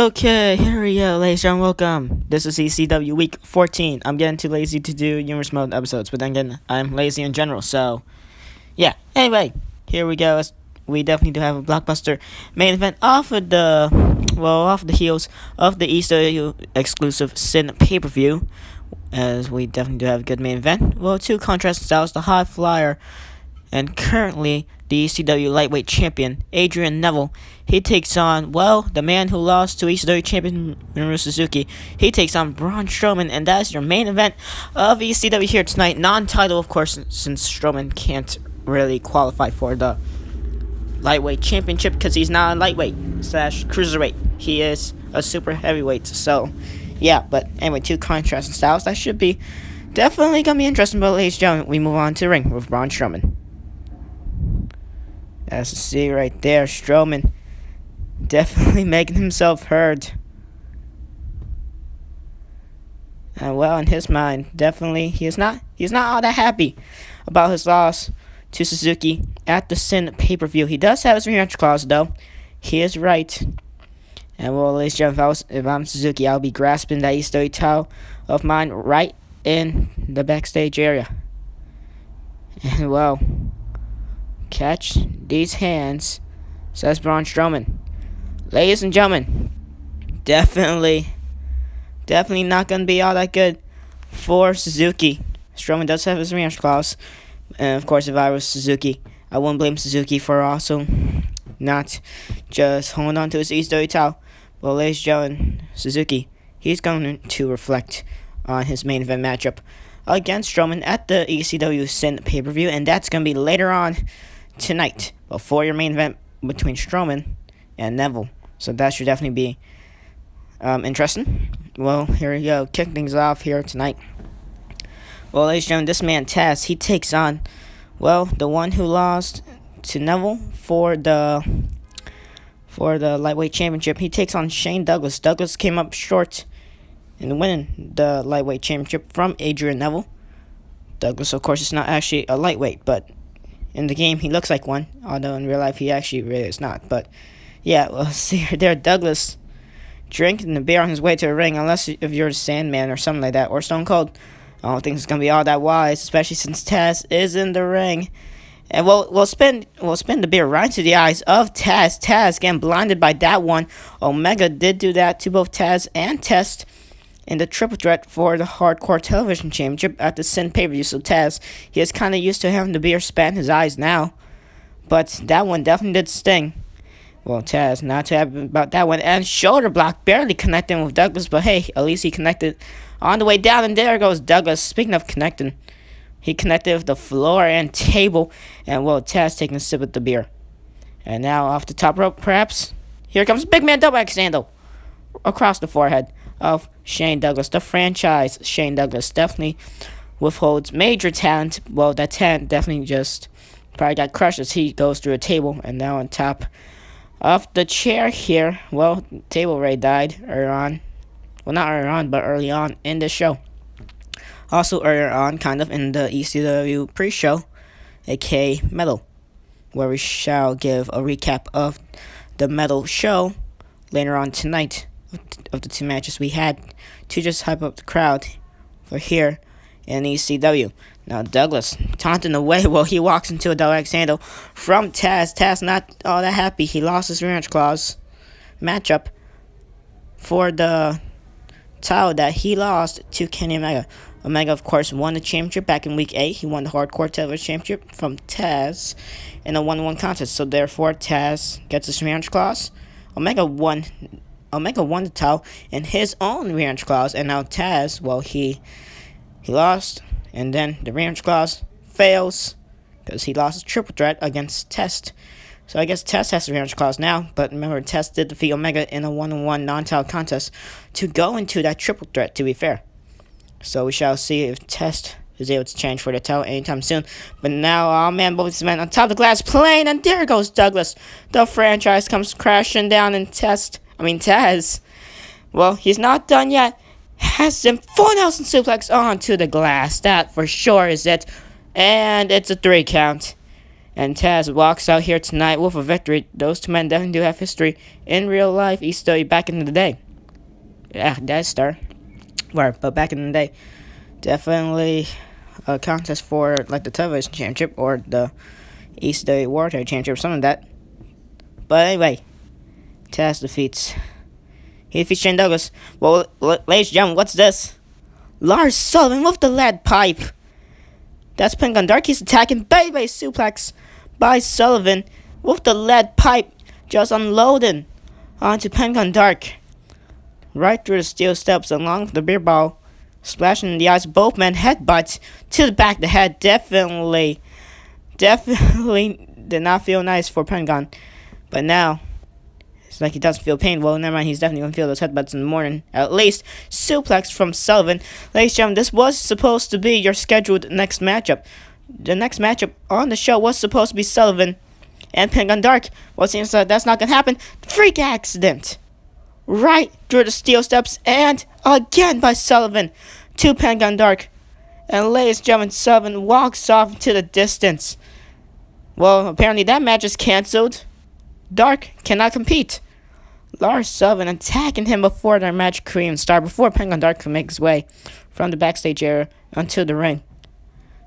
Okay, here we go, ladies and welcome. This is ECW Week 14. I'm getting too lazy to do Universe Mode episodes, but then again, I'm lazy in general, so yeah. Anyway, here we go. We definitely do have a blockbuster main event off the heels of the ECW exclusive Sin pay-per-view, as we definitely do have a good main event. Well, two contrasting styles, the High Flyer and currently the ECW lightweight champion, Adrian Neville. He takes on, the man who lost to ECW champion minoru Suzuki. He takes on Braun Strowman, and that is your main event of ECW here tonight. Non-title, of course, since Strowman can't really qualify for the lightweight championship because he's not a lightweight / cruiserweight. He is a super heavyweight. So, yeah, but anyway, two contrasting styles. That should be definitely going to be interesting. But ladies and gentlemen, we move on to the ring with Braun Strowman. As you see right there, Strowman definitely making himself heard. And in his mind, definitely he's not all that happy about his loss to Suzuki at the Sin pay-per-view. He does have his rematch clause though. He is right. And ladies and gentlemen, if I'm Suzuki, I'll be grasping that ECW title of mine right in the backstage area. And catch these hands, says Braun Strowman. Ladies and gentlemen, definitely not going to be all that good for Suzuki. Strowman does have his rematch clause. And of course, if I was Suzuki, I wouldn't blame Suzuki for also not just holding on to his ECW title. But ladies and gentlemen, Suzuki, he's going to reflect on his main event matchup against Strowman at the ECW Sin pay-per-view. And that's going to be later on tonight, before your main event between Strowman and Neville. So that should definitely be interesting. Here we go. Kick things off here tonight. Ladies and gentlemen, this man Taz, he takes on, the one who lost to Neville for the lightweight championship. He takes on Shane Douglas. Douglas came up short in winning the lightweight championship from Adrian Neville. Douglas, of course, is not actually a lightweight, but in the game, he looks like one, although in real life, he actually really is not. But, yeah, see there, Douglas drinking the beer on his way to the ring, unless if you're the Sandman or something like that, or Stone Cold. I don't think it's going to be all that wise, especially since Taz is in the ring. And we'll spin the beer right into the eyes of Taz. Taz getting blinded by that one. Omega did do that to both Taz and Test in the triple threat for the Hardcore Television Championship at the Sin pay-per-view. So Taz, he is kind of used to having the beer spat in his eyes now. But that one definitely did sting. Taz, not too happy about that one. And shoulder block, barely connecting with Douglas. But hey, at least he connected on the way down. And there goes Douglas. Speaking of connecting, he connected with the floor and table. And Taz taking a sip of the beer. And now off the top rope, perhaps. Here comes Big Man Double Axe Handle across the forehead of Shane Douglas. The franchise Shane Douglas definitely withholds major talent. That talent definitely just probably got crushed as he goes through a table. And now on top of the chair here, table already died earlier on. Not earlier on, but early on in the show. Also earlier on, kind of in the ECW pre-show, aka Metal, where we shall give a recap of the Metal show later on tonight of the two matches we had to just hype up the crowd for here in ECW. Now Douglas taunting away he walks into a double axe handle from Taz. Taz not all that happy. He lost his rematch clause matchup for the title that he lost to Kenny Omega. Omega, of course, won the championship back in Week 8. He won the Hardcore Television Championship from Taz in a 1-1 contest. So therefore, Taz gets his rematch clause. Omega won the title in his own rematch clause, and now Taz, he lost, and then the rematch clause fails because he lost his triple threat against Test. So I guess Test has the rematch clause now, but remember, Test did defeat Omega in a 1-on-1 non-title contest to go into that triple threat, to be fair. So we shall see if Test is able to change for the title anytime soon. But now, both these men on top of the glass plane, and there goes Douglas. The franchise comes crashing down, and Taz, he's not done yet. Has him full Nelson suplex onto the glass. That for sure is it. And it's a 3 count. And Taz walks out here tonight with a victory. Those two men definitely do have history in real life. He's still back in the day. Yeah, Death Star. Right, but back in the day, definitely a contest for like the television championship or the ECW World Championship or something like that. But anyway, Taz defeats. He defeats Shane Douglas. Well, ladies and gentlemen, what's this? Lars Sullivan with the lead pipe. That's Pentagon Dark. He's attacking. Baby suplex by Sullivan with the lead pipe. Just unloading onto Pentagon Dark. Right through the steel steps along with the beer ball. Splashing in the eyes. Both men headbutts to the back of the head. Definitely did not feel nice for Pentagon. But now, it's like he doesn't feel pain. Well, never mind. He's definitely going to feel those headbutts in the morning. At least. Suplex from Sullivan. Ladies and gentlemen, this was supposed to be your scheduled next matchup. The next matchup on the show was supposed to be Sullivan and Pentagon Dark. Well, it seems like that's not going to happen. Freak accident. Right through the steel steps. And again by Sullivan to Pentagon Dark. And ladies and gentlemen, Sullivan walks off into the distance. Well, apparently that match is cancelled. Dark cannot compete. Lars Sullivan attacking him before their match could even start, before Pentagon Dark could make his way from the backstage area onto the ring.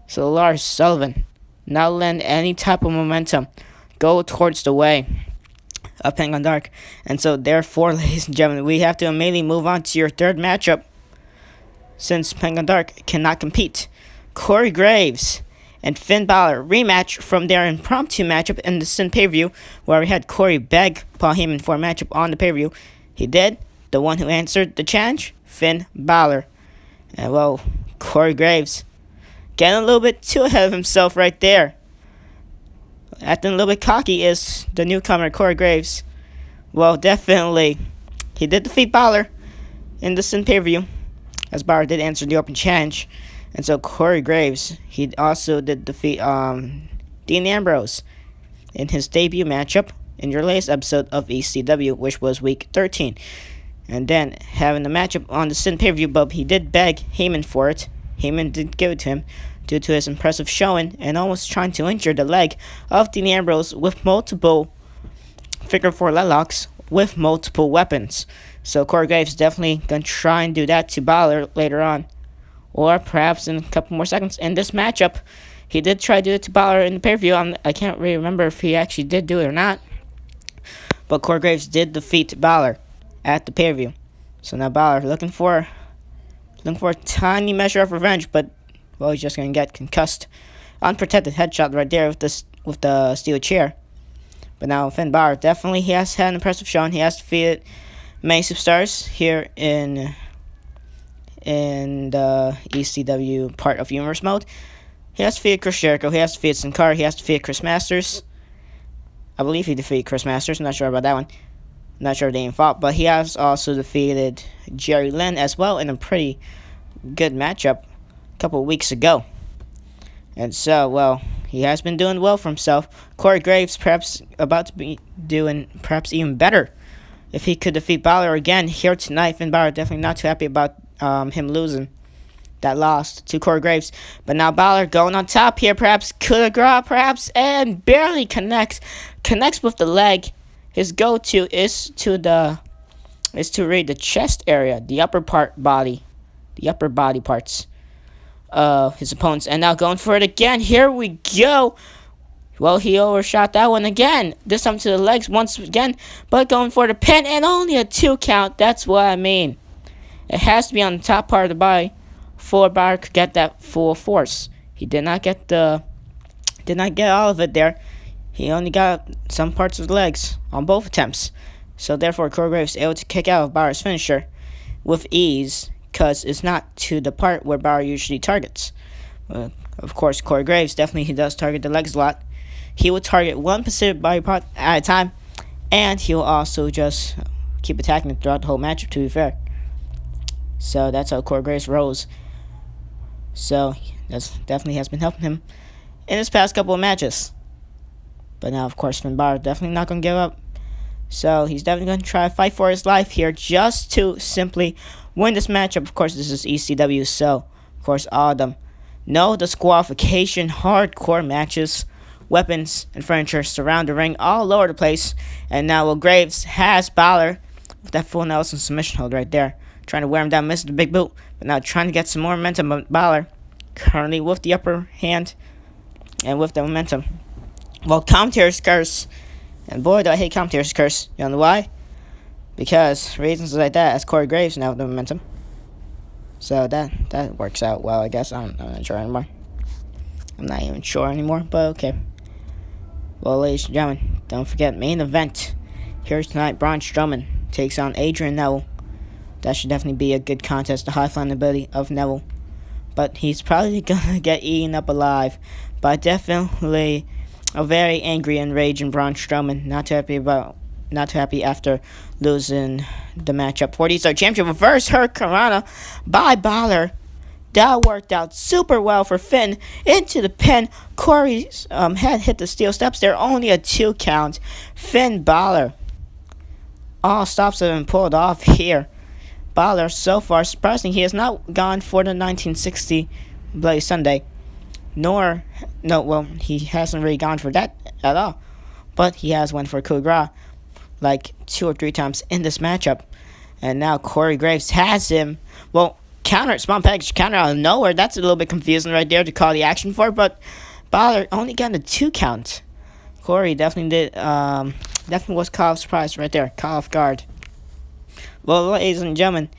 So Lars Sullivan not letting any type of momentum go towards the way of Pentagon Dark. And so therefore, ladies and gentlemen, we have to immediately move on to your third matchup, since Pentagon Dark cannot compete. Corey Graves and Finn Balor rematch from their impromptu matchup in the Sin pay-per-view, where we had Corey beg Paul Heyman for a matchup on the pay-per-view. He did. The one who answered the challenge, Finn Balor. And well, Corey Graves getting a little bit too ahead of himself right there. Acting a little bit cocky is the newcomer, Corey Graves. Well, definitely, he did defeat Balor in the Sin pay-per-view, as Balor did answer the open challenge. And so Corey Graves, he also did defeat Dean Ambrose in his debut matchup in your latest episode of ECW, which was week 13. And then having the matchup on the Sin pay-per-view, but he did beg Heyman for it. Heyman did give it to him due to his impressive showing and almost trying to injure the leg of Dean Ambrose with multiple figure 4 leg locks with multiple weapons. So Corey Graves definitely going to try and do that to Balor later on. Or perhaps in a couple more seconds in this matchup. He did try to do it to Balor in the pay-per-view. I can't really remember if he actually did do it or not. But Corey Graves did defeat Balor at the pay-per-view. So now Balor looking for a tiny measure of revenge. But, well, he's just going to get concussed. Unprotected headshot right there with the steel chair. But now Finn Balor definitely, he has had an impressive showing. He has defeated many superstars here in the ECW part of Universe mode. He has defeated Chris Jericho, he has defeated Sin Cara, he has defeated Chris Masters. I believe he defeated Chris Masters, I'm not sure about that one. I'm not sure if they even fought, but he has also defeated Jerry Lynn as well in a pretty good matchup a couple of weeks ago. And so, well, he has been doing well for himself. Corey Graves perhaps about to be doing perhaps even better if he could defeat Balor again here tonight. Finn Balor definitely not too happy about him losing that loss to Corey Graves. But now Balor going on top here, perhaps coup de grace, perhaps, and barely connects with the leg. His go-to is to read the chest area, the upper body parts of his opponents. And now going for it again. Here we go. Well, he overshot that one again. This time to the legs once again, but going for the pin and only a 2 count. That's what I mean. It has to be on the top part of the body for Balor could get that full force. He did not get all of it there. He only got some parts of the legs on both attempts. So therefore, Corey Graves is able to kick out of Balor's finisher with ease, because it's not to the part where Balor usually targets. Of course, Corey Graves definitely he does target the legs a lot. He will target one specific body part at a time, and he'll also just keep attacking it throughout the whole matchup, to be fair. So that's how Corey Graves rolls. So that's definitely has been helping him in his past couple of matches. But now, of course, Finn Balor definitely not going to give up. So he's definitely going to try to fight for his life here just to simply win this matchup. Of course, this is ECW, so, of course, all of them know the disqualification hardcore matches weapons and furniture surround the ring all over the place. And now Will Graves has Balor with that full Nelson submission hold right there. Trying to wear him down, misses the big boot. But now trying to get some more momentum. But Balor currently with the upper hand and with the momentum. Well, commentator's curse. And boy, do I hate commentator's curse. You know why? Because reasons like that, as Corey Graves now with the momentum. So that works out well, I guess. I'm not sure anymore. I'm not even sure anymore, but okay. Well, ladies and gentlemen, don't forget, main event here tonight. Braun Strowman takes on Adrian Neville. That should definitely be a good contest. The high flying ability of Neville. But he's probably going to get eaten up alive by definitely a very angry and raging Braun Strowman. Not too happy after losing the matchup. 40-star championship reverse Hurricanrana by Balor. That worked out super well for Finn. Into the pin. Corey's head hit the steel steps. They're only a 2 count. Finn Balor. All stops have been pulled off here. Balor, so far, surprising, he has not gone for the 1960 Bloody Sunday. He hasn't really gone for that at all. But he has went for coup de grace like 2 or 3 times in this matchup. And now Corey Graves has him. Well, small package counter out of nowhere. That's a little bit confusing right there to call the action for. But Balor only got a 2 count. Corey definitely was caught off surprise right there. Caught off guard. Well, ladies and gentlemen,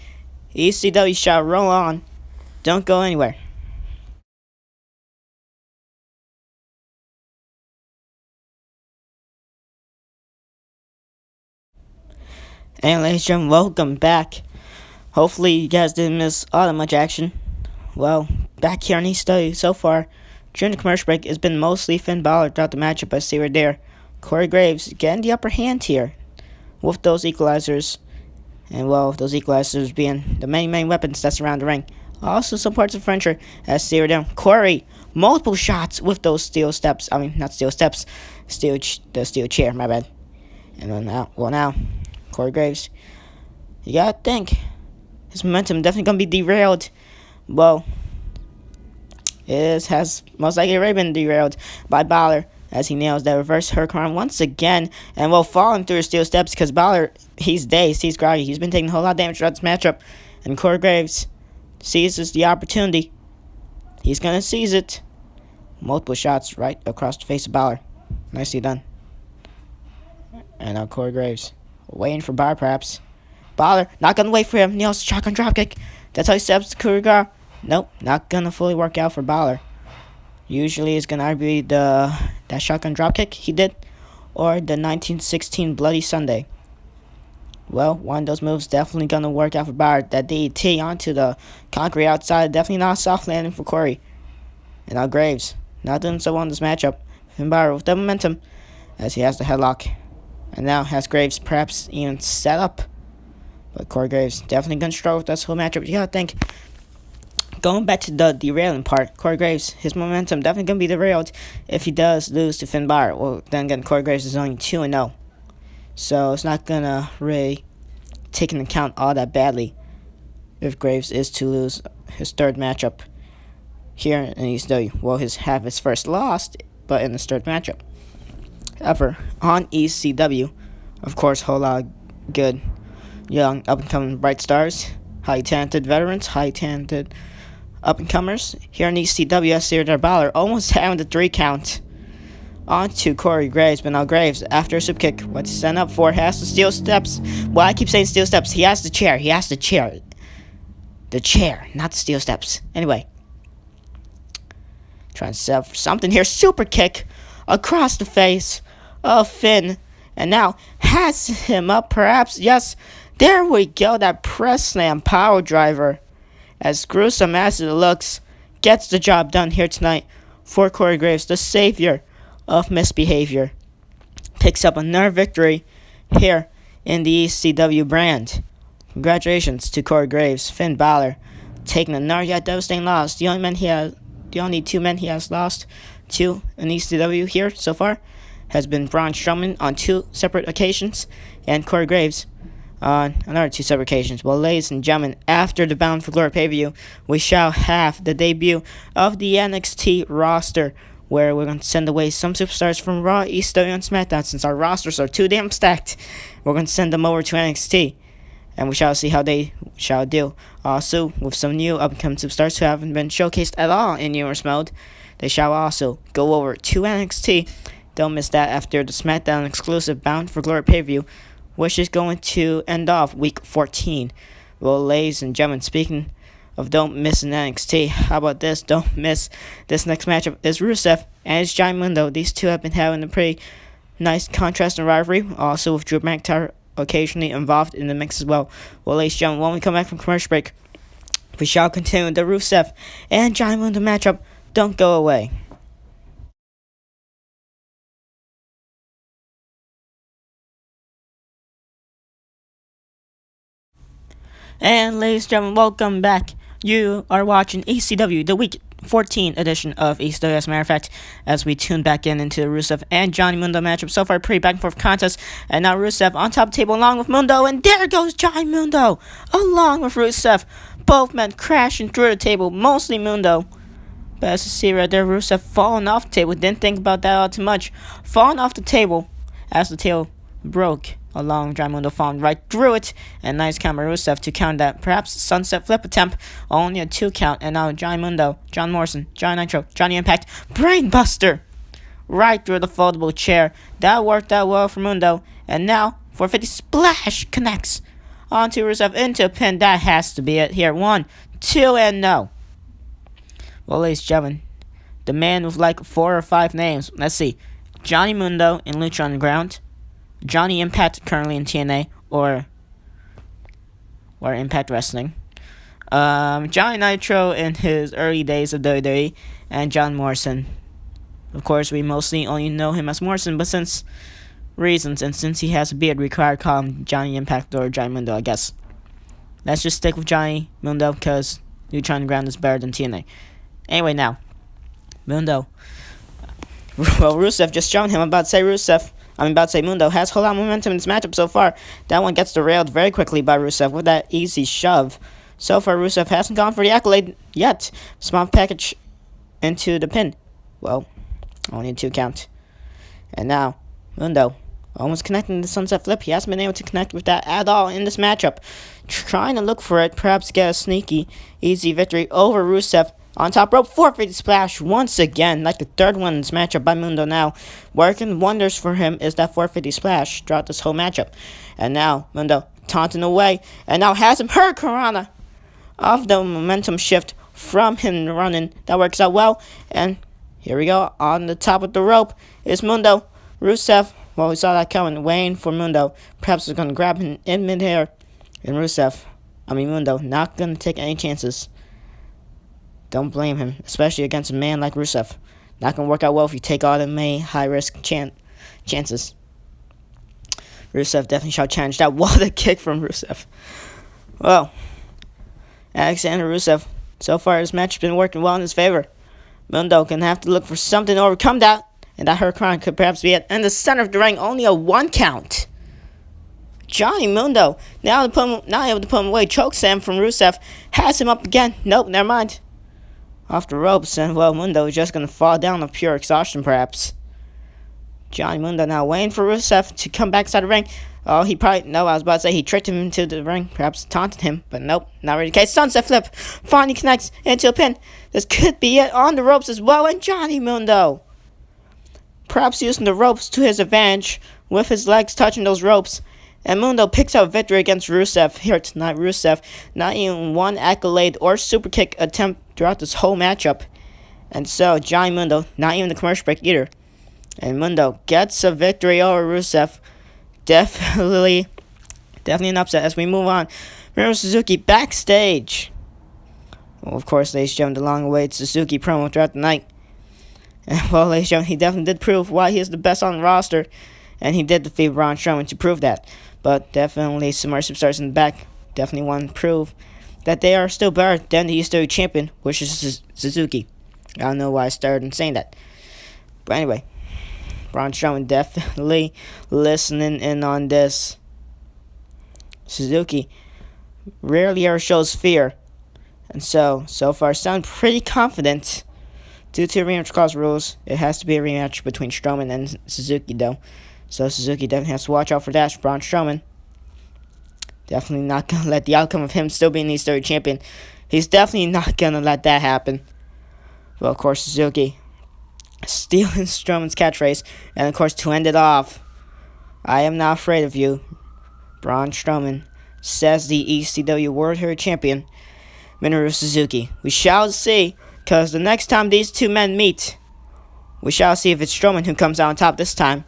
ECW shall roll on. Don't go anywhere. And ladies and gentlemen, welcome back. Hopefully you guys didn't miss all that much action. Well, back here on ECW so far, during the commercial break, it's been mostly Finn Balor throughout the matchup. I see right there. Corey Graves getting the upper hand here with those equalizers. And well, those equalizers being the main weapons that surround the ring. Also some parts of furniture as see right there. Corey, multiple shots with those steel steps. I mean, not steel steps. The steel chair, my bad. And then now, Corey Graves, you gotta think his momentum definitely gonna be derailed. Well, it has most likely already been derailed by Balor as he nails that reverse hurricane once again. And well, falling through his steel steps because Balor, he's dazed, he's groggy, he's been taking a whole lot of damage throughout this matchup. And Corey Graves seizes the opportunity. He's gonna seize it. Multiple shots right across the face of Balor. Nicely done. And now Corey Graves waiting for Balor, perhaps. Balor not gonna wait for him. Nails shotgun dropkick. That's how he steps to Kurigar. Nope, not gonna fully work out for Balor. Usually it's gonna be that shotgun dropkick he did, or the 1916 Bloody Sunday. Well, one of those moves definitely gonna work out for Balor. That DDT onto the concrete outside, definitely not a soft landing for Corey. And now Graves, not doing so well in this matchup. Finn Balor with the momentum as he has the headlock. And now has Graves perhaps even set up. But Corey Graves definitely going to struggle with this whole matchup. You got to think, going back to the derailing part, Corey Graves, his momentum definitely going to be derailed if he does lose to Finn Balor. Well, then again, Corey Graves is only 2-0. So it's not going to really take into account all that badly if Graves is to lose his 3rd matchup here in ECW. Well, have his first loss, but in his 3rd matchup. However, on ECW, of course, whole lot of good, young, up-and-coming bright stars, highly talented veterans, highly talented up-and-comers. Here in ECW, Adrian Balor almost having the 3 count onto Corey Graves, but now Graves, after a super kick, what's he setting up for? Has the steel steps. Well, I keep saying steel steps. He has the chair. The chair, not the steel steps. Anyway, trying to set up for something here. Super kick across the face of Finn. And now has him up, perhaps. Yes, there we go. That press slam power driver. As gruesome as it looks, gets the job done here tonight for Corey Graves, the savior of misbehavior. Picks up another victory here in the ECW brand. Congratulations to Corey Graves. Finn Balor taking another yet devastating loss. The only 2 men he has lost to in ECW here so far has been Braun Strowman on 2 separate occasions and Corey Graves on another 2 separate occasions. Well, ladies and gentlemen, after the Bound for Glory pay-per-view, we shall have the debut of the NXT roster where we're going to send away some superstars from Raw, ECW, and SmackDown. Since our rosters are too damn stacked, we're going to send them over to NXT, and we shall see how they shall do. Also, with some new upcoming superstars who haven't been showcased at all in Universe mode, they shall also go over to NXT. Don't miss that after the SmackDown exclusive Bound for Glory pay-per-view, which is going to end off week 14. Well, ladies and gentlemen, speaking of don't miss an NXT, how about this? Don't miss this next matchup. Is Rusev and it's Johnny Mundo. These two have been having a pretty nice contrast and rivalry, also with Drew McIntyre occasionally involved in the mix as well. Well, ladies and gentlemen, when we come back from commercial break, we shall continue the Rusev and Johnny Mundo matchup. Don't go away. And ladies and gentlemen, welcome back. You are watching ECW, the Week 14 edition of ECW, as a matter of fact, as we tune back into the Rusev and Johnny Mundo matchup. So far, pretty back and forth contest. And now Rusev on top of the table along with Mundo. And there goes Johnny Mundo along with Rusev. Both men crashing through the table, mostly Mundo. But as you see right there, Rusev falling off the table. Didn't think about that all too much. Falling off the table as the table broke. Along Johnny Mundo falling right through it. And nice count by Rusev to count that. Perhaps sunset flip attempt. Only a 2 count. And now Johnny Mundo, John Morrison, Johnny Nitro, Johnny Impact. Brainbuster! Right through the foldable chair. That worked out well for Mundo. And now 450 splash connects onto Rusev into a pin. That has to be it here. 1, 2, and no. Well, ladies and gentlemen, the man with like 4 or 5 names. Let's see. Johnny Mundo in Lucha Underground. Johnny Impact currently in TNA or Impact Wrestling. Johnny Nitro in his early days of WWE, and John Morrison. Of course, we mostly only know him as Morrison, but since reasons and since he has a beard, we require to call him Johnny Impact or Johnny Mundo, I guess. Let's just stick with Johnny Mundo because Lucha Underground is better than TNA. Anyway, now Mundo. Well, Rusev just shown him. I'm about to say Mundo has a whole lot of momentum in this matchup so far. That one gets derailed very quickly by Rusev with that easy shove. So far, Rusev hasn't gone for the accolade yet. Small package into the pin. Well, only a 2 count. And now, Mundo almost connecting the sunset flip. He hasn't been able to connect with that at all in this matchup. Trying to look for it, perhaps get a sneaky, easy victory over Rusev. On top rope, 450 splash once again, like the third one in this matchup by Mundo now. Working wonders for him is that 450 splash throughout this whole matchup. And now, Mundo taunting away, and now has him Hurricanrana off the momentum shift from him running. That works out well, and here we go, on the top of the rope is Mundo. Rusev, well, we saw that coming, waiting for Mundo. Perhaps he's going to grab him in midair. And Mundo, not going to take any chances. Don't blame him, especially against a man like Rusev. Not going to work out well if you take all the main high-risk chances. Rusev definitely shall challenge that. What a kick from Rusev. Well, Alexander Rusev, so far this match has been working well in his favor. Mundo can have to look for something to overcome that. And that Hurricane could perhaps be it. In the center of the ring, only a 1 count. Johnny Mundo, not able to put him away. Chokeslam from Rusev. Has him up again. Nope, never mind. Off the ropes, and well, Mundo is just going to fall down of pure exhaustion, perhaps. Johnny Mundo now waiting for Rusev to come back inside the ring. Oh, I was about to say he tricked him into the ring, perhaps taunted him, but nope, not really the case. Sunset flip finally connects into a pin. This could be it on the ropes as well, and Johnny Mundo, perhaps using the ropes to his advantage with his legs touching those ropes. And Mundo picks up victory against Rusev here tonight. Rusev, not even 1 accolade or super kick attempt throughout this whole matchup. And so, Johnny Mundo, not even the commercial break either. And Mundo gets a victory over Rusev. Definitely an upset as we move on. Remember Suzuki backstage. Well, of course, ladies and gentlemen, the long-awaited Suzuki promo throughout the night. And, well, ladies and gentlemen, he definitely did prove why he is the best on the roster. And he did defeat Braun Strowman to prove that. But definitely some more superstars in the back definitely want to prove that they are still better than the ECW champion, which is Suzuki. I don't know why I started saying that. But anyway, Braun Strowman definitely listening in on this. Suzuki rarely ever shows fear. And so far sound pretty confident Due to rematch clause rules, it has to be a rematch between Strowman and Suzuki, though. So Suzuki definitely has to watch out for that. Braun Strowman definitely not gonna let the outcome of him still being the third champion. He's definitely not gonna let that happen. Well, of course, Suzuki stealing Strowman's catchphrase, and of course, to end it off, I am not afraid of you, Braun Strowman, says the ECW World Heavyweight Champion, Minoru Suzuki. We shall see. Because the next time these two men meet, we shall see if it's Strowman who comes out on top this time.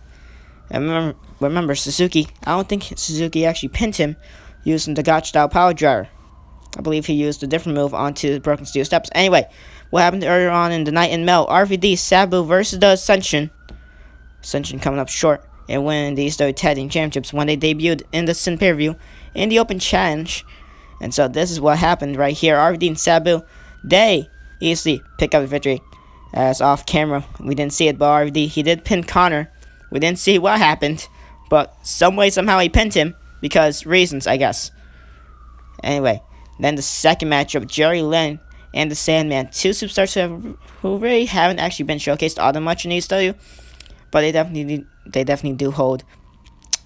And remember Suzuki, I don't think Suzuki actually pinned him using the Gotch style power driver. I believe he used a different move onto the broken steel steps. Anyway, what happened earlier on in the night in Mel? RVD, Sabu versus the Ascension. Ascension coming up short and winning these tag team championships when they debuted in the Sin pay-per-view in the Open Challenge. And so this is what happened right here. RVD and Sabu, they easily pick up the victory. As off camera, we didn't see it, but RVD, he did pin Connor. We didn't see what happened, but some way, somehow he pinned him, because reasons, I guess. Anyway, then the second matchup, Jerry Lynn and the Sandman, two superstars who really haven't actually been showcased all that much in ECW, but they definitely do hold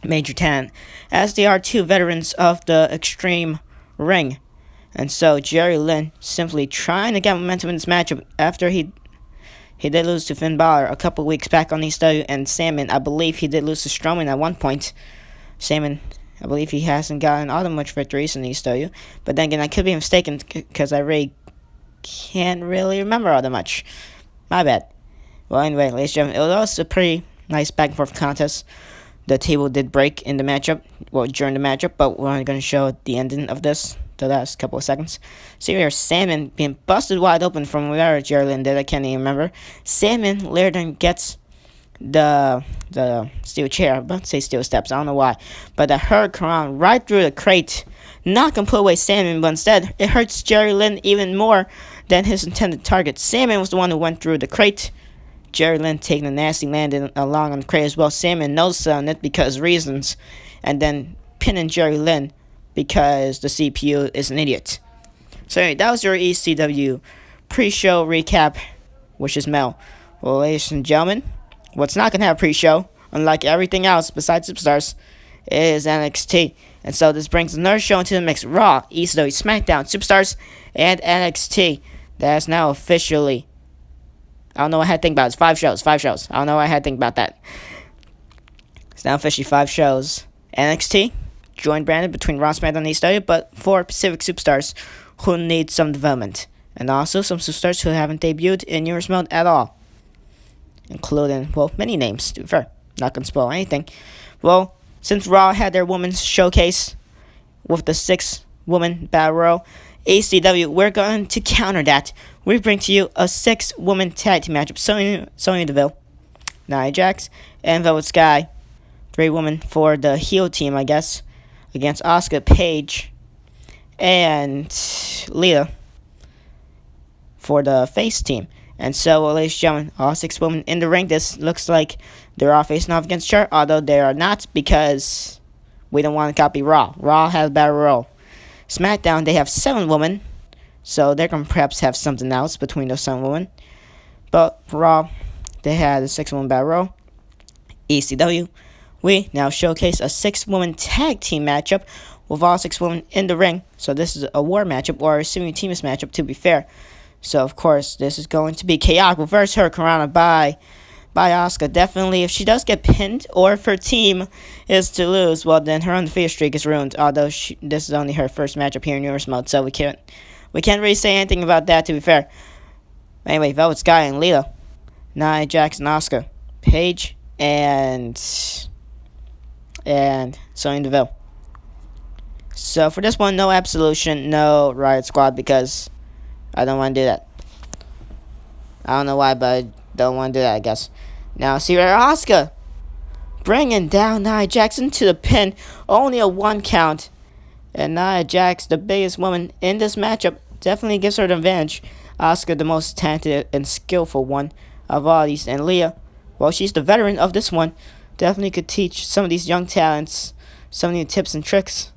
major talent, as they are two veterans of the Extreme Ring. And so Jerry Lynn simply trying to get momentum in this matchup after he did lose to Finn Balor a couple weeks back on ECW, and Sandman, I believe he did lose to Strowman at one point. Sandman, I believe he hasn't gotten all that much victories in ECW, but then again, I could be mistaken because I really can't really remember all that much. My bad. Well, anyway, ladies and gentlemen, it was also a pretty nice back and forth contest. The table did break in the matchup, during the matchup, but we're only going to show the ending of this, the last couple of seconds. See here, Sandman being busted wide open from whatever Jerry Lynn did, I can't even remember. Sandman later then gets the steel chair, I'm about to say steel steps, I don't know why, but the hurricane right through the crate. Not gonna put away Sandman, but instead, it hurts Jerry Lynn even more than his intended target. Sandman was the one who went through the crate. Jerry Lynn taking a nasty landing along on the crate as well. Sandman knows on it because reasons, and then pinning Jerry Lynn because the CPU is an idiot. So anyway, that was your ECW pre-show recap, which is Mel. Well, ladies and gentlemen, what's not going to have a pre-show, unlike everything else besides Superstars, is NXT. And so this brings another show into the mix. Raw, ECW, SmackDown, Superstars, and NXT. That is now officially, I don't know what I had to think about it. It's 5 shows. I don't know what I had to think about that. It's now officially 5 shows. NXT, joint branded between Raw, SmackDown, and ECW, but for Pacific Superstars who need some development. And also some Superstars who haven't debuted in Universe mode at all. Including, well, many names, to be fair. Not going to spoil anything. Well, since Raw had their women's showcase with the 6-woman battle royal, ECW, we're going to counter that. We bring to you a 6-woman tag team matchup. Sonya Deville, Nia Jax, and Velvet Sky. 3 women for the heel team, I guess, against Asuka, Paige, and Lita for the face team. And so, well, ladies and gentlemen, all 6 women in the ring. This looks like they're all facing off against each other, although they are not, because we don't want to copy Raw. Raw has a battle royal. SmackDown, they have 7 women, so they're going to perhaps have something else between those 7 women. But for Raw, they had a 6-woman battle royal. ECW, we now showcase a 6-woman tag team matchup with all 6 women in the ring. So this is a war matchup, or a simultaneous matchup, to be fair. So, of course, this is going to be chaotic. Reverse Hurricanrana by Asuka. Definitely, if she does get pinned, or if her team is to lose, well, then her undefeated streak is ruined. Although this is only her first matchup here in Universe mode, so we can't really say anything about that, to be fair. Anyway, Velvet Sky and Lita, Nia Jax and Asuka, Paige and Sonya Deville. So for this one, no Absolution, no Riot Squad, because I don't want to do that. I don't know why, but I don't want to do that, I guess. Now, see where Asuka bringing down Nia Jackson to the pin. Only a 1 count. And Nia Jax, the biggest woman in this matchup, definitely gives her the advantage. Asuka, the most talented and skillful one of all these. And Leah, well, she's the veteran of this one. Definitely could teach some of these young talents some new tips and tricks.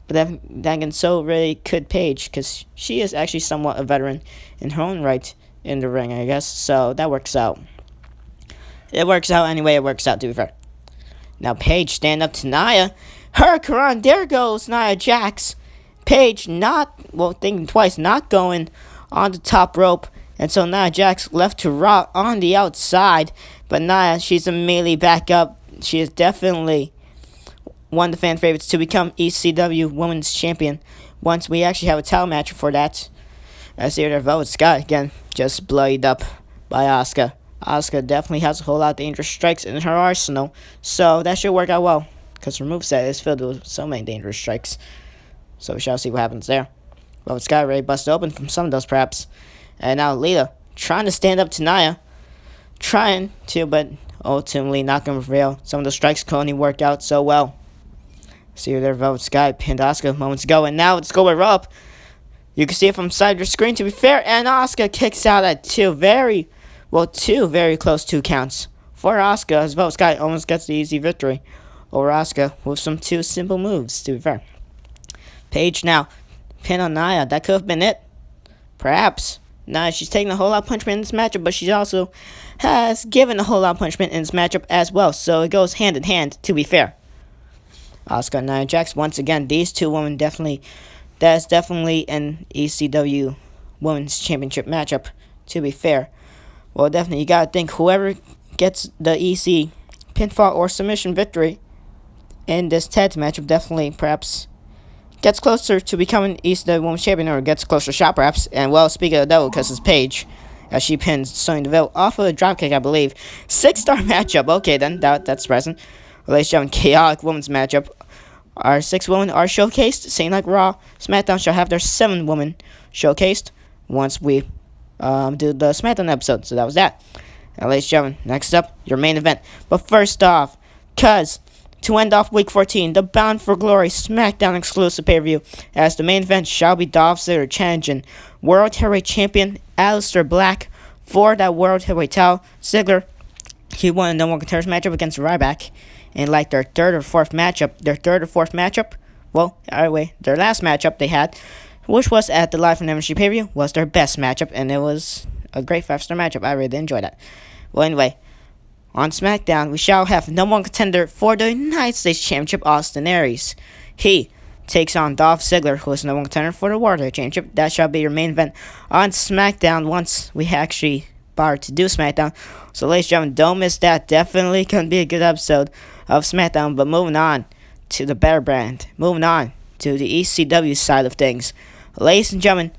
But then again, so really could Paige, because she is actually somewhat a veteran in her own right in the ring, I guess. So that works out. It works out anyway. It works out, to be fair. Now Paige stand up to Nia. Hurricane, there goes Nia Jax. Paige thinking twice, not going on the top rope. And so Nia Jax left to rock on the outside. But Nia, she's immediately back up. She is definitely one of the fan favorites to become ECW Women's Champion. Once we actually have a title match for that. As here, Velvet Sky again, just bloodied up by Asuka. Asuka definitely has a whole lot of dangerous strikes in her arsenal. So that should work out well. Because her moveset is filled with so many dangerous strikes. So we shall see what happens there. Velvet Sky ready busted open from some of those perhaps. And now Lita trying to stand up to Nia. Trying to, but ultimately not going to prevail. Some of the strikes can only work out so well. See there, Velvet Sky pinned Asuka moments ago. And now it's going up. You can see it from side of your screen, to be fair. And Asuka kicks out at two very close 2 counts. For Asuka, as Velvet Sky almost gets the easy victory over Asuka with some 2 simple moves, to be fair. Paige now pin on Nia. That could have been it. Perhaps. Nia, she's taking a whole lot of punishment in this matchup, but she also has given a whole lot of punishment in this matchup as well. So it goes hand in hand, to be fair. Asuka and Nia Jax, once again, these 2 women that's definitely an ECW Women's Championship matchup, to be fair. Well, definitely, you gotta think whoever gets the EC pinfall or submission victory in this tag matchup definitely perhaps gets closer to becoming ECW Women's Champion, or gets closer shot perhaps. And well, speaking of the devil, because it's Paige, as she pins Sonya Deville off of a dropkick, I believe. 6-star matchup. Okay, then that's present. Ladies and gentlemen, chaotic women's matchup. Our 6 women are showcased, same like Raw. SmackDown shall have their 7 women showcased once we do the SmackDown episode. So that was that. And ladies and gentlemen, next up, your main event. But first off, to end off Week 14, the Bound for Glory SmackDown exclusive pay-per-view, as the main event shall be Dolph Ziggler challenging World Heavyweight Champion Aleister Black for that World Heavyweight title. Ziggler, he won a No One Contenders matchup against Ryback. And like their third or fourth matchup, well, anyway, their last matchup they had, which was at the Live from MSG pay-per-view, was their best matchup, and it was a great 5-star matchup. I really enjoyed that. Well, anyway, on SmackDown, we shall have number 1 contender for the United States Championship, Austin Aries. He takes on Dolph Ziggler, who is number 1 contender for the World Heavyweight Championship. That shall be your main event on SmackDown once we actually bother to do SmackDown. So, ladies and gentlemen, don't miss that. Definitely going to be a good episode of SmackDown. But moving on to the better brand. Moving on to the ECW side of things. Ladies and gentlemen,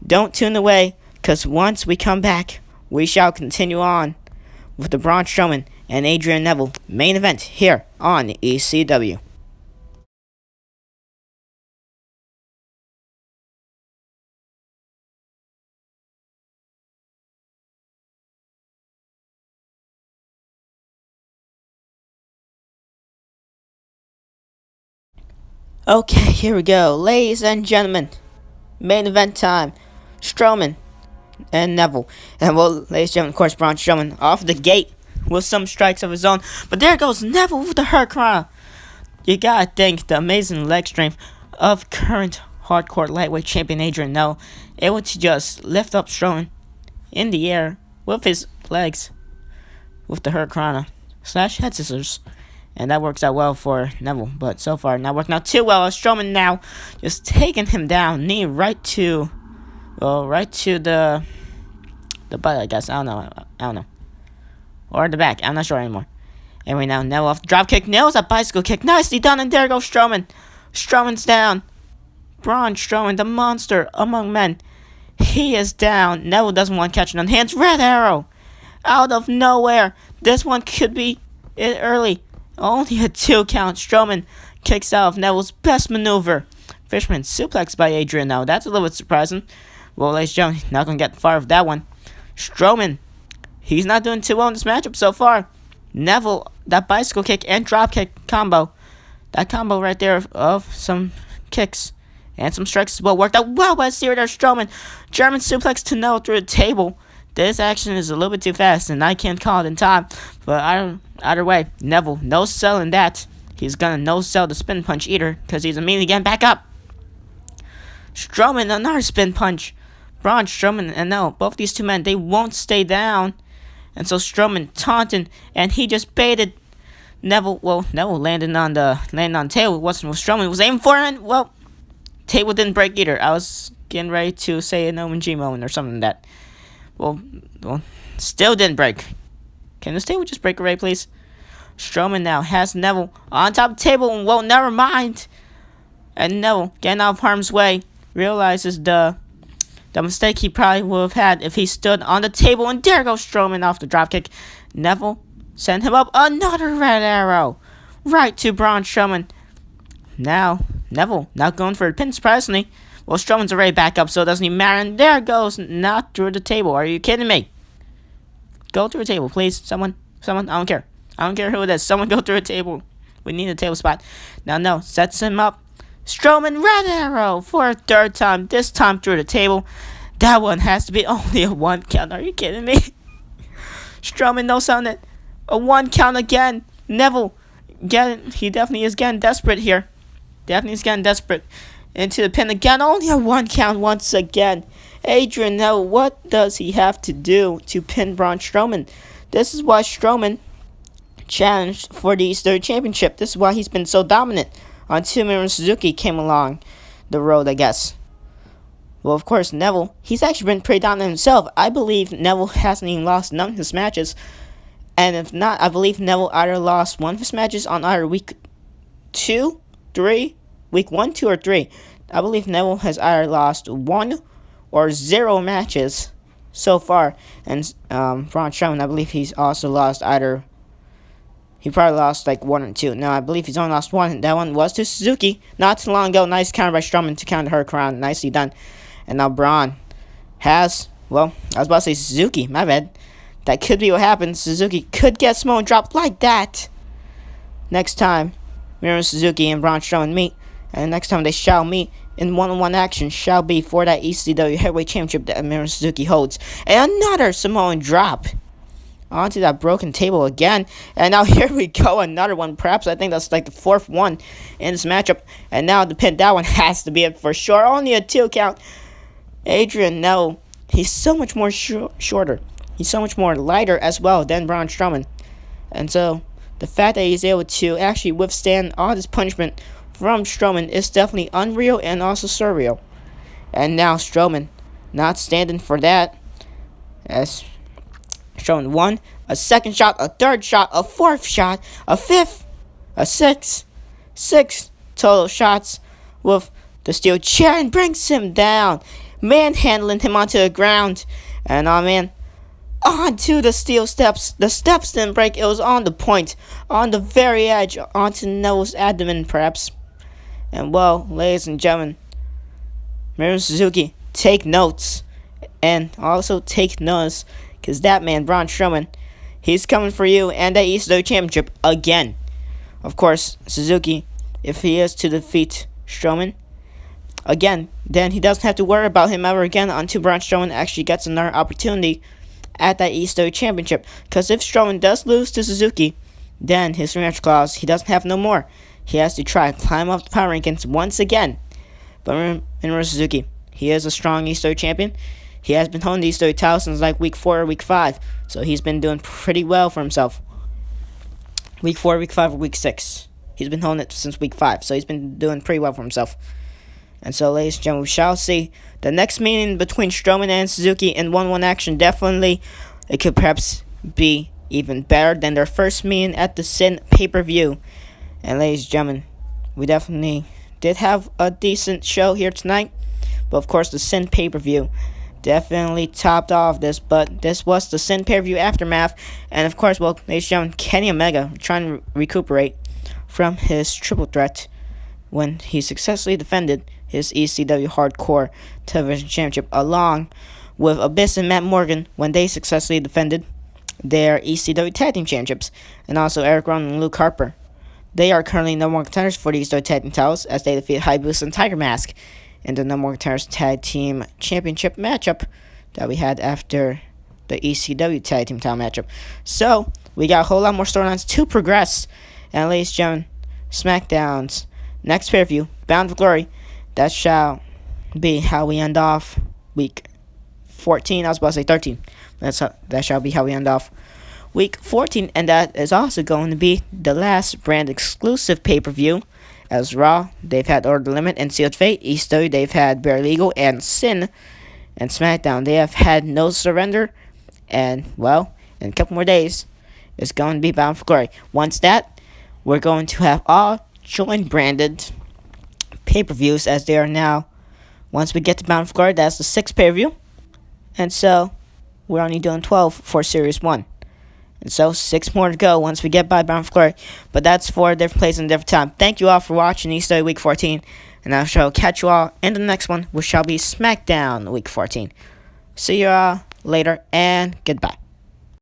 don't tune away, because once we come back, we shall continue on with the Braun Strowman and Adrian Neville main event here on ECW. Okay, here we go. Ladies and gentlemen, main event time. Strowman and Neville. And well, ladies and gentlemen, of course, Braun Strowman off the gate with some strikes of his own. But there goes Neville with the hurricane. You gotta think the amazing leg strength of current hardcore lightweight champion Adrian Neville, able to just lift up Strowman in the air with his legs with the hurricane / head scissors. And that works out well for Neville. But so far, not working out too well. Strowman now just taking him down. Knee right to the butt, I guess. I don't know. Or the back. I'm not sure anymore. Anyway, now Neville off the drop kick. Nails a bicycle kick. Nicely done. And there goes Strowman. Strowman's down. Braun Strowman, the monster among men. He is down. Neville doesn't want to catch it on hands. Red arrow. Out of nowhere. This one could be it early. Only a 2 count. Strowman kicks out of Neville's best maneuver. Fisherman suplex by Adrian now. That's a little bit surprising. Well, ladies and gentlemen, not going to get far with that one. Strowman, he's not doing too well in this matchup so far. Neville, that bicycle kick and drop kick combo. That combo right there of some kicks and some strikes as well worked out well by Theodore Strowman. German suplex to Neville through the table. This action is a little bit too fast, and I can't call it in time. But either way, Neville, no selling that. He's going to no sell the spin punch either, because he's immediately getting back up. Strowman, another spin punch. Braun Strowman and Neville, both these two men, they won't stay down. And so Strowman taunted, and he just baited Neville. Well, Neville landed on the table. It wasn't what Strowman was aiming for, and well, table didn't break either. I was getting ready to say an OMG moment or something like that. Well, still didn't break. Can this table just break already, please? Strowman now has Neville on top of the table, and well, never mind. And Neville, getting out of harm's way, realizes the mistake he probably would have had if he stood on the table, and there goes Strowman off the dropkick. Neville sent him up another red arrow right to Braun Strowman. Now, Neville not going for a pin, surprisingly. Well, Strowman's already back up, so it doesn't even matter. And there goes, not through the table. Are you kidding me? Go through a table, please. Someone, I don't care. I don't care who it is. Someone go through a table. We need a table spot. Now, no, sets him up. Strowman, red arrow for a third time. This time through the table. That one has to be only a 1 count. Are you kidding me? Strowman no selling it. A 1 count again. Neville, he definitely is getting desperate here. Definitely is getting desperate. Into the pin again. Only a 1 count once again. Adrian Neville, what does he have to do to pin Braun Strowman? This is why Strowman challenged for the East Championship. This is why he's been so dominant until minoru Suzuki came along the road, I guess. Well, of course, Neville, he's actually been pretty dominant himself. I believe Neville hasn't even lost none of his matches. And if not, I believe Neville either lost one of his matches on either week 2, 3, week 1, 2, or 3. I believe Neville has either lost 1 or 0 matches so far. And Braun Strowman, I believe he's also lost either. He probably lost like 1 or 2. No, I believe he's only lost 1. That one was to Suzuki not too long ago. Nice counter by Strowman to counter her crown. Nicely done. And now Braun has, well, I was about to say Suzuki. My bad. That could be what happens. Suzuki could get Samoan dropped like that. Next time, minoru Suzuki and Braun Strowman meet. And next time they shall meet in one-on-one action shall be for that ECW Heavyweight Championship that minoru Suzuki holds. And another Samoan drop onto that broken table again. And now here we go, another one. Perhaps I think that's like the 4th one in this matchup. And now the pin, that one has to be it for sure. Only a 2 count. Adrian Neville, he's so much more shorter. He's so much more lighter as well than Braun Strowman. And so the fact that he's able to actually withstand all this punishment from Strowman is definitely unreal and also surreal. And now Strowman not standing for that, as Strowman won a 2nd shot, a 3rd shot, a 4th shot, a 5th, a 6th, 6 total shots with the steel chair, and brings him down, manhandling him onto the ground. And onto the steel steps. The steps didn't break. It was on the point, on the very edge, onto Neville's abdomen, perhaps. And well, ladies and gentlemen, minoru Suzuki, take notes, and also take notice, because that man, Braun Strowman, he's coming for you and that ECW Championship again. Of course, Suzuki, if he is to defeat Strowman again, then he doesn't have to worry about him ever again until Braun Strowman actually gets another opportunity at that ECW Championship. Because if Strowman does lose to Suzuki, then his rematch clause, he doesn't have no more. He has to try to climb up the power rankings once again. But minoru Suzuki, he is a strong ECW champion. He has been holding the ECW title since like week 4 or week 5. So he's been doing pretty well for himself. Week 4, week 5, or week 6. He's been holding it since week 5. So he's been doing pretty well for himself. And so, ladies and gentlemen, we shall see the next meeting between Strowman and Suzuki in 1-1 action. Definitely, it could perhaps be even better than their first meeting at the Sin pay-per-view. And ladies and gentlemen, we definitely did have a decent show here tonight. But of course, the Sin pay-per-view definitely topped off this. But this was the Sin pay-per-view aftermath. And of course, well, ladies and gentlemen, Kenny Omega trying to recuperate from his triple threat when he successfully defended his ECW Hardcore Television Championship, along with Abyss and Matt Morgan when they successfully defended their ECW Tag Team Championships, and also Eric Rowan and Luke Harper. They are currently number 1 contenders for the ECW Tag Team titles as they defeat Hayabusa and Tiger Mask in the number 1 contenders Tag Team Championship matchup that we had after the ECW Tag Team title matchup. So, we got a whole lot more storylines to progress. And ladies and gentlemen, SmackDown's next pay-per-view, Bound for Glory, that shall be how we end off week 14. I was about to say 13. That shall be how we end off week 14, and that is also going to be the last brand exclusive pay-per-view. As Raw, they've had Order the Limit and Sealed Fate. ECW, they've had Bare Legal and Sin. And SmackDown, they have had No Surrender. And, well, in a couple more days, it's going to be Bound for Glory. Once that, we're going to have all joint branded pay-per-views as they are now. Once we get to Bound for Glory, that's the 6th pay-per-view. And so, we're only doing 12 for Series 1. And so, 6 more to go once we get by Bound for Glory. But that's for a different place and a different time. Thank you all for watching ECW Week 14. And I shall catch you all in the next one, which shall be SmackDown Week 14. See you all later, and goodbye.